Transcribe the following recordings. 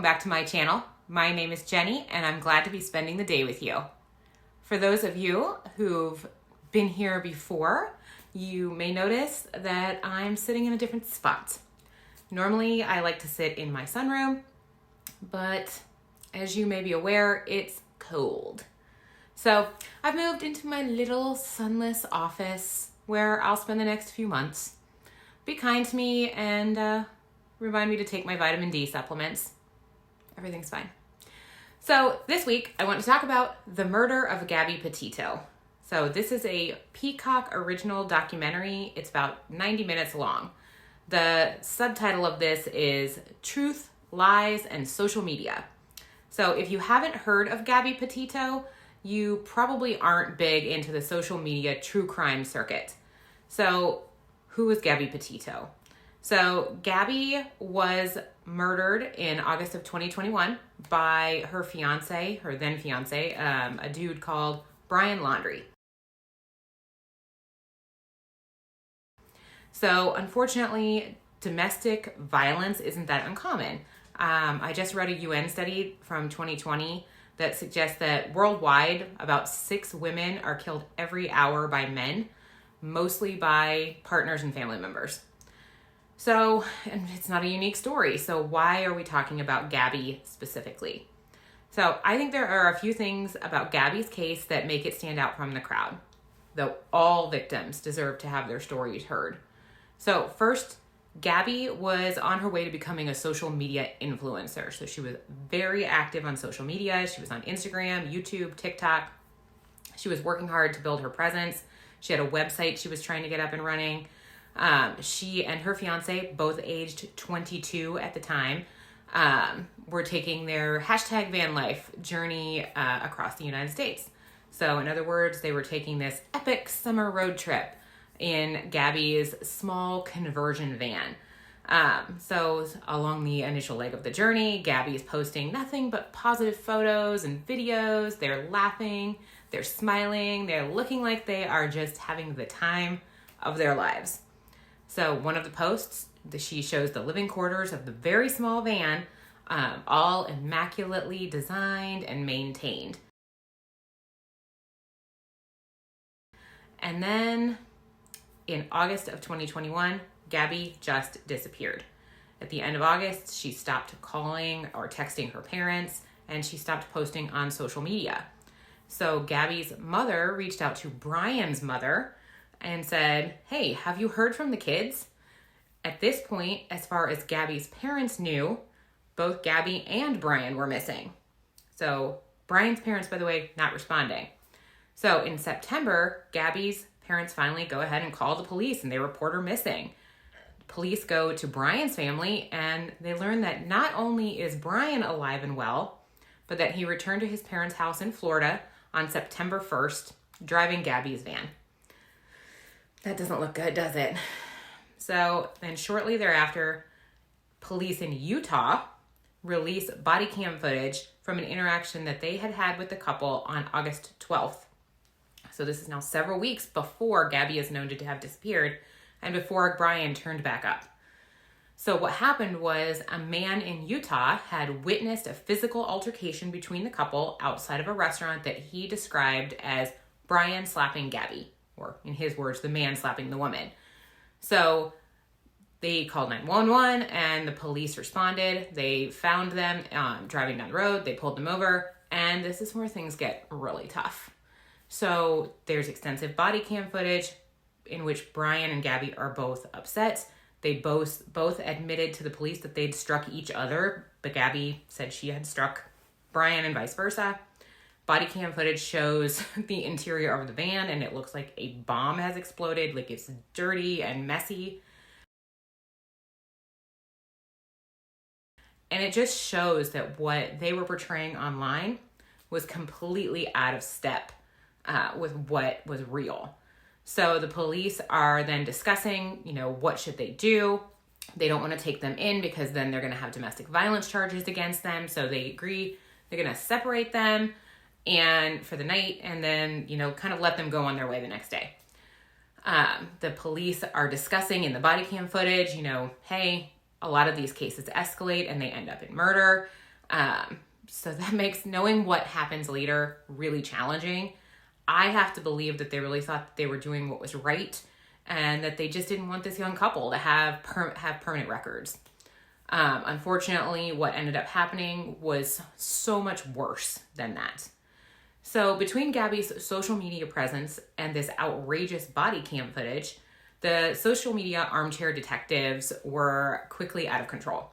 welcome back to my channel. My name is Jenny and I'm glad to be spending the day with you. For those of you who've been here before, you may notice that I'm sitting in a different spot. Normally I like to sit in my sunroom, but as you may be aware, it's cold. So I've moved into my little sunless office where I'll spend the next few months. Be kind to me and remind me to take my vitamin D supplements. Everything's fine. So this week I want to talk about the murder of Gabby Petito. So this is a Peacock original documentary. It's about 90 minutes long. The subtitle of this is Truth, Lies, and Social Media. So if you haven't heard of Gabby Petito, you probably aren't big into the social media true crime circuit. So who is Gabby Petito? So Gabby was murdered in August of 2021 by her then fiance, a dude called Brian Laundrie. So unfortunately, domestic violence isn't that uncommon. I just read a UN study from 2020 that suggests that worldwide, about 6 women are killed every hour by men, mostly by partners and family members. So, and it's not a unique story. So why are we talking about Gabby specifically? So I think there are a few things about Gabby's case that make it stand out from the crowd, though all victims deserve to have their stories heard. So first, Gabby was on her way to becoming a social media influencer. So she was very active on social media. She was on Instagram, YouTube, TikTok. She was working hard to build her presence. She had a website she was trying to get up and running. She and her fiance, both aged 22 at the time, were taking their hashtag van life journey across the United States. So in other words, they were taking this epic summer road trip in Gabby's small conversion van. So along the initial leg of the journey, Gabby is posting nothing but positive photos and videos. They're laughing, they're smiling, they're looking like they are just having the time of their lives. So one of the posts, she shows the living quarters of the very small van, all immaculately designed and maintained. And then in August of 2021, Gabby just disappeared. At the end of August, she stopped calling or texting her parents, and she stopped posting on social media. So Gabby's mother reached out to Brian's mother and said, "Hey, have you heard from the kids?" At this point, as far as Gabby's parents knew, both Gabby and Brian were missing. So Brian's parents, by the way, not responding. So in September, Gabby's parents finally go ahead and call the police and they report her missing. Police go to Brian's family and they learn that not only is Brian alive and well, but that he returned to his parents' house in Florida on September 1st, driving Gabby's van. That doesn't look good, does it? So then shortly thereafter, police in Utah release body cam footage from an interaction that they had had with the couple on August 12th. So this is now several weeks before Gabby is known to have disappeared and before Brian turned back up. So what happened was a man in Utah had witnessed a physical altercation between the couple outside of a restaurant that he described as Brian slapping Gabby, or in his words, the man slapping the woman. So they called 911 and the police responded. They found them driving down the road. They pulled them over, and this is where things get really tough. So there's extensive body cam footage in which Brian and Gabby are both upset. They both admitted to the police that they'd struck each other, but Gabby said she had struck Brian and vice versa. Body cam footage shows the interior of the van and it looks like a bomb has exploded, like it's dirty and messy. And it just shows that what they were portraying online was completely out of step with what was real. So the police are then discussing, what should they do? They don't want to take them in because then they're going to have domestic violence charges against them. So they agree they're going to separate them and for the night and then, kind of let them go on their way the next day. The police are discussing in the body cam footage, hey, a lot of these cases escalate and they end up in murder. So that makes knowing what happens later really challenging. I have to believe that they really thought that they were doing what was right and that they just didn't want this young couple to have permanent records. Unfortunately, what ended up happening was so much worse than that. So between Gabby's social media presence and this outrageous body cam footage, the social media armchair detectives were quickly out of control.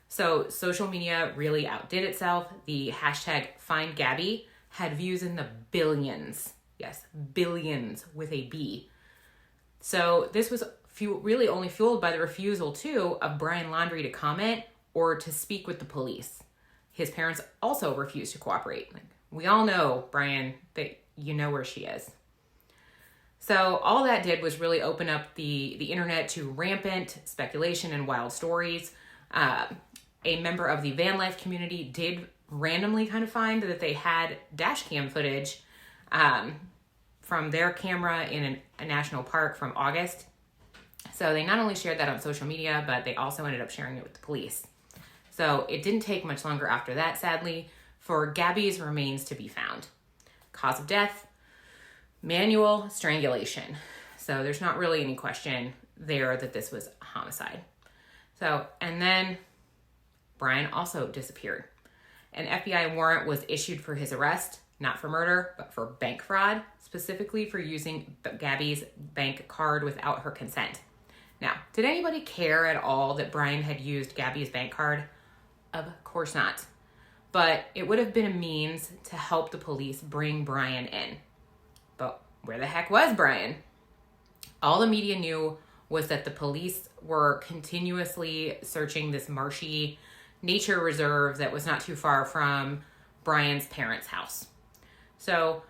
So social media really outdid itself. The hashtag #FindGabby had views in the billions. Yes, billions with a B. So this was really only fueled by the refusal, too, of Brian Laundrie to comment or to speak with the police. His parents also refused to cooperate. We all know, Brian, that you know where she is. So all that did was really open up the internet to rampant speculation and wild stories. A member of the van life community did randomly kind of find that they had dash cam footage from their camera in a national park from August. So they not only shared that on social media, but they also ended up sharing it with the police. So it didn't take much longer after that, sadly, for Gabby's remains to be found. Cause of death, manual strangulation. So there's not really any question there that this was a homicide. So, and then Brian also disappeared. An FBI warrant was issued for his arrest, not for murder, but for bank fraud, specifically for using Gabby's bank card without her consent. Now, did anybody care at all that Brian had used Gabby's bank card? Of course not. But it would have been a means to help the police bring Brian in. But where the heck was Brian? All the media knew was that the police were continuously searching this marshy nature reserve that was not too far from Brian's parents' house. So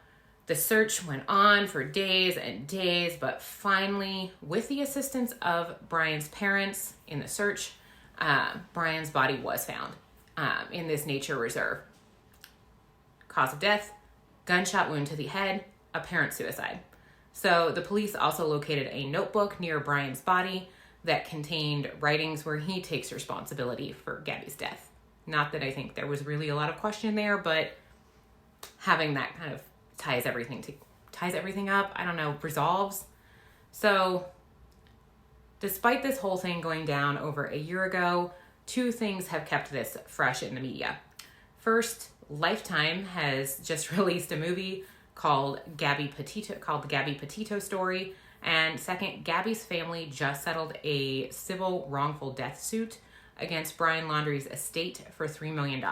the search went on for days and days, but finally, with the assistance of Brian's parents in the search, Brian's body was found in this nature reserve. Cause of death, gunshot wound to the head, apparent suicide. So the police also located a notebook near Brian's body that contained writings where he takes responsibility for Gabby's death. Not that I think there was really a lot of question there, but having that kind of ties everything up, I don't know, resolves. So despite this whole thing going down over a year ago, two things have kept this fresh in the media. First, Lifetime has just released a movie called the Gabby Petito story. And second, Gabby's family just settled a civil wrongful death suit against Brian Laundrie's estate for $3 million.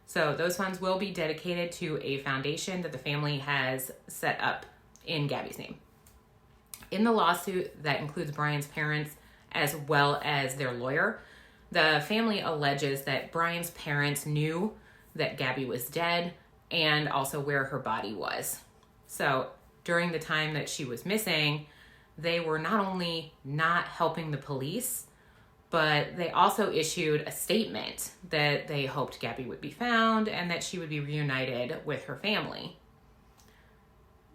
So those funds will be dedicated to a foundation that the family has set up in Gabby's name. In the lawsuit that includes Brian's parents as well as their lawyer, the family alleges that Brian's parents knew that Gabby was dead and also where her body was. So during the time that she was missing, they were not only not helping the police, but they also issued a statement that they hoped Gabby would be found and that she would be reunited with her family.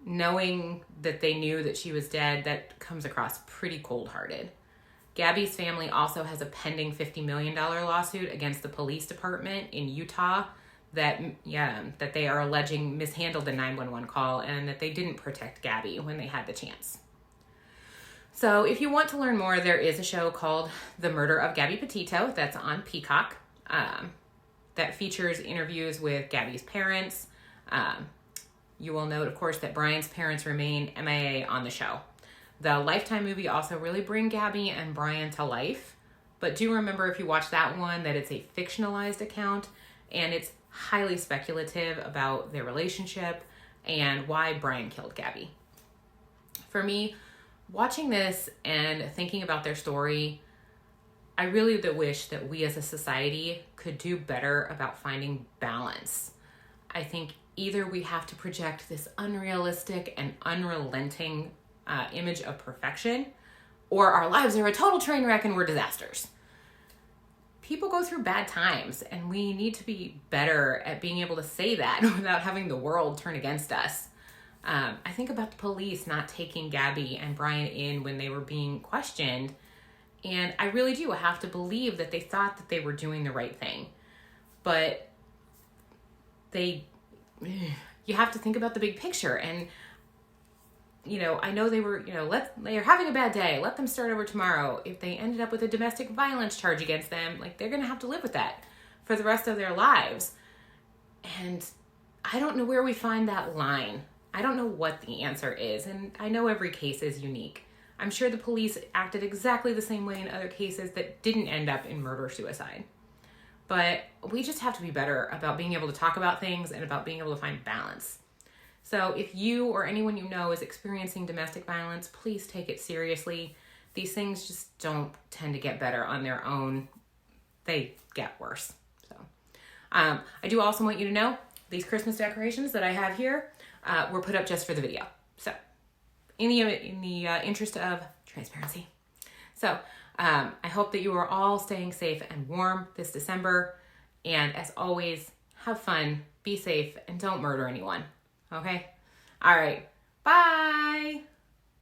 Knowing that they knew that she was dead, that comes across pretty cold-hearted. Gabby's family also has a pending $50 million lawsuit against the police department in Utah that they are alleging mishandled the 911 call and that they didn't protect Gabby when they had the chance. So if you want to learn more, there is a show called The Murder of Gabby Petito that's on Peacock that features interviews with Gabby's parents. You will note, of course, that Brian's parents remain MIA on the show. The Lifetime movie also really bring Gabby and Brian to life, but do remember if you watch that one that it's a fictionalized account and it's highly speculative about their relationship and why Brian killed Gabby. For me, watching this and thinking about their story, I really wish that we as a society could do better about finding balance. I think either we have to project this unrealistic and unrelenting image of perfection, or our lives are a total train wreck and we're disasters. People go through bad times, and we need to be better at being able to say that without having the world turn against us. I think about the police not taking Gabby and Brian in when they were being questioned, and I really do have to believe that they thought that they were doing the right thing. but you have to think about the big picture. And, I know they were, they're having a bad day. Let them start over tomorrow. If they ended up with a domestic violence charge against them, they're going to have to live with that for the rest of their lives. And I don't know where we find that line. I don't know what the answer is. And I know every case is unique. I'm sure the police acted exactly the same way in other cases that didn't end up in murder-suicide. But we just have to be better about being able to talk about things and about being able to find balance. So if you or anyone you know is experiencing domestic violence, please take it seriously. These things just don't tend to get better on their own. They get worse. So I do also want you to know these Christmas decorations that I have here were put up just for the video. So in the interest of transparency. So I hope that you are all staying safe and warm this December. And as always, have fun, be safe, and don't murder anyone. Okay? All right. Bye.